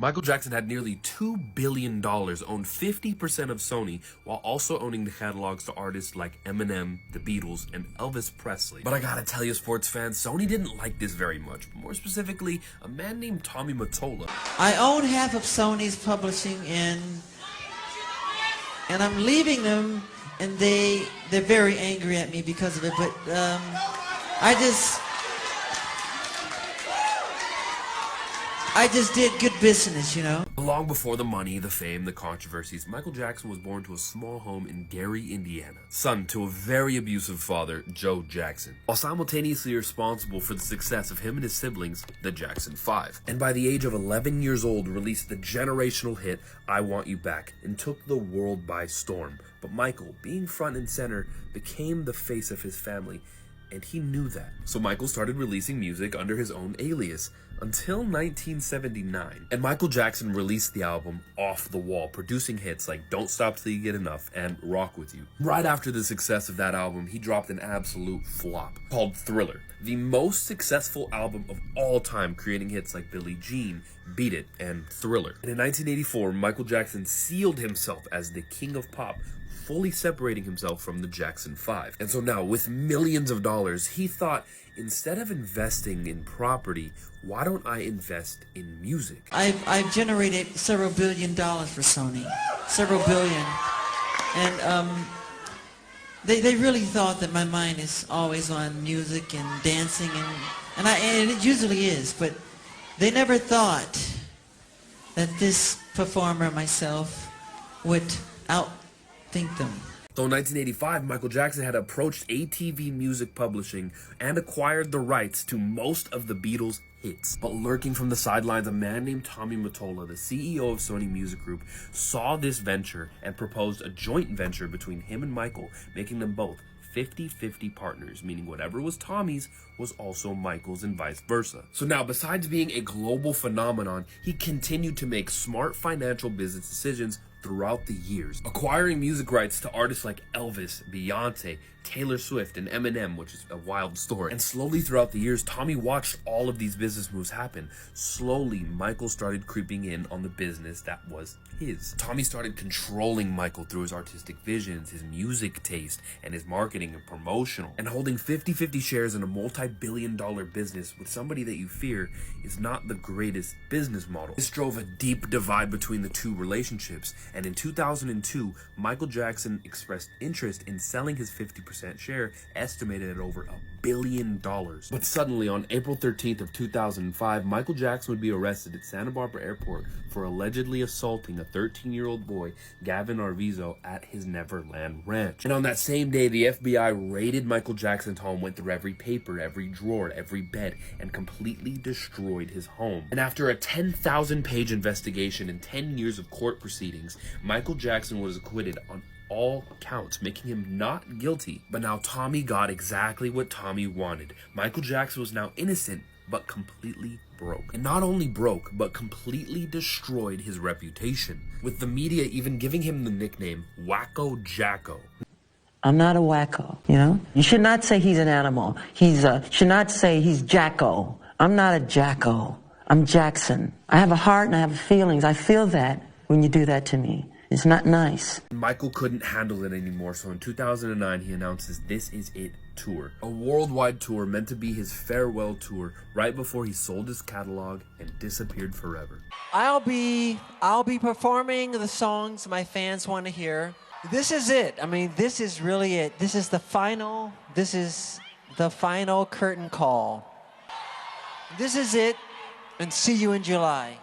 Michael Jackson had nearly $2 billion, owned 50% of Sony, while also owning the catalogs to artists like Eminem, the Beatles, and Elvis Presley. But I gotta tell you, sports fans, Sony didn't like this very much. More specifically, a man named Tommy Mottola. I own half of Sony's publishing, and I'm leaving them, and they're very angry at me because of it. But I just did good business, you know. Long before the money, the fame, the controversies, Michael Jackson was born to a small home in Gary, Indiana, son to a very abusive father, Joe Jackson, while simultaneously responsible for the success of him and his siblings, the Jackson 5. And by the age of 11 years old, released the generational hit, I Want You Back, and took the world by storm. But Michael, being front and center, became the face of his family, and he knew that. So Michael started releasing music under his own alias until 1979. And Michael Jackson released the album Off the Wall, producing hits like Don't Stop Till You Get Enough and Rock With You. Right after the success of that album, he dropped an absolute flop called Thriller, the most successful album of all time, creating hits like Billie Jean, Beat It, and Thriller. And in 1984, Michael Jackson sealed himself as the king of pop, fully separating himself from the Jackson 5. And so now, with millions of dollars, he thought, instead of investing in property, why don't I invest in music? I've generated several $1 billion for Sony, several billion, and they really thought that my mind is always on music and dancing, and it usually is, but they never thought that this performer, myself, would outthink them. Though in 1985, Michael Jackson had approached ATV Music Publishing and acquired the rights to most of the Beatles' hits. But lurking from the sidelines, a man named Tommy Mottola, the CEO of Sony Music Group, saw this venture and proposed a joint venture between him and Michael, making them both 50-50 partners, meaning whatever was Tommy's was also Michael's and vice versa. So now, besides being a global phenomenon, he continued to make smart financial business decisions throughout the years, acquiring music rights to artists like Elvis, Beyonce, Taylor Swift, and Eminem, which is a wild story. And slowly throughout the years, Tommy watched all of these business moves happen. Slowly, Michael started creeping in on the business that was his. Tommy started controlling Michael through his artistic visions, his music taste, and his marketing and promotional. And holding 50-50 shares in a multi-billion-dollar business with somebody that you fear is not the greatest business model. This drove a deep divide between the two relationships. And in 2002, Michael Jackson expressed interest in selling his 50% share, estimated at over $1 billion. But suddenly, on April 13th of 2005, Michael Jackson would be arrested at Santa Barbara Airport for allegedly assaulting a 13-year-old boy, Gavin Arvizo, at his Neverland Ranch. And on that same day, the FBI raided Michael Jackson's home, went through every paper, every drawer, every bed, and completely destroyed his home. And after a 10,000-page investigation and 10 years of court proceedings, Michael Jackson was acquitted on all counts, making him not guilty. But now Tommy got exactly what Tommy wanted. Michael Jackson was now innocent, but completely broke. And not only broke, but completely destroyed his reputation, with the media even giving him the nickname Wacko Jacko. I'm not a wacko, you know? You should not say he's an animal. Should not say he's Jacko. I'm not a Jacko. I'm Jackson. I have a heart and I have feelings. I feel that when you do that to me. It's not nice. Michael couldn't handle it anymore, so in 2009 he announces This Is It tour, a worldwide tour meant to be his farewell tour right before he sold his catalog and disappeared forever. I'll be performing the songs my fans want to hear. This is it. I mean, this is really it. This is the final curtain call. This is it, and see you in July.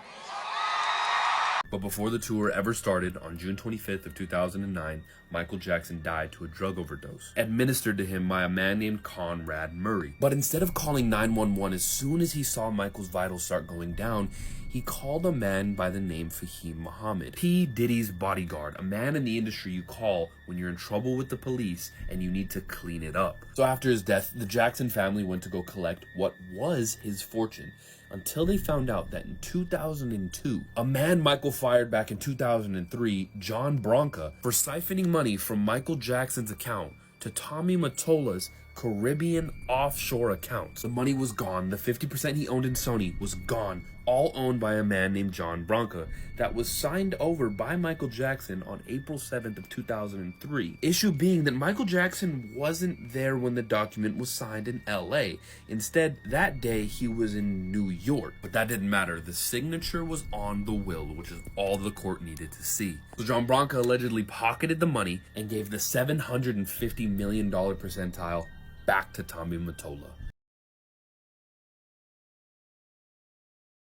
But before the tour ever started, on June 25th of 2009, Michael Jackson died to a drug overdose, administered to him by a man named Conrad Murray. But instead of calling 911 as soon as he saw Michael's vitals start going down, he called a man by the name Fahim Muhammad, P. Diddy's bodyguard, a man in the industry you call when you're in trouble with the police and you need to clean it up. So after his death, the Jackson family went to go collect what was his fortune, until they found out that in 2002, a man Michael fired back in 2003, John Branca, for siphoning money from Michael Jackson's account to Tommy Mottola's Caribbean offshore accounts. The money was gone. The 50% he owned in Sony was gone. all owned by a man named John Branca, that was signed over by Michael Jackson on April 7th of 2003. Issue being that Michael Jackson wasn't there when the document was signed in LA. Instead, that day he was in New York. But that didn't matter. The signature was on the will, which is all the court needed to see. So John Branca allegedly pocketed the money and gave the $750 million percentile back to Tommy Mottola.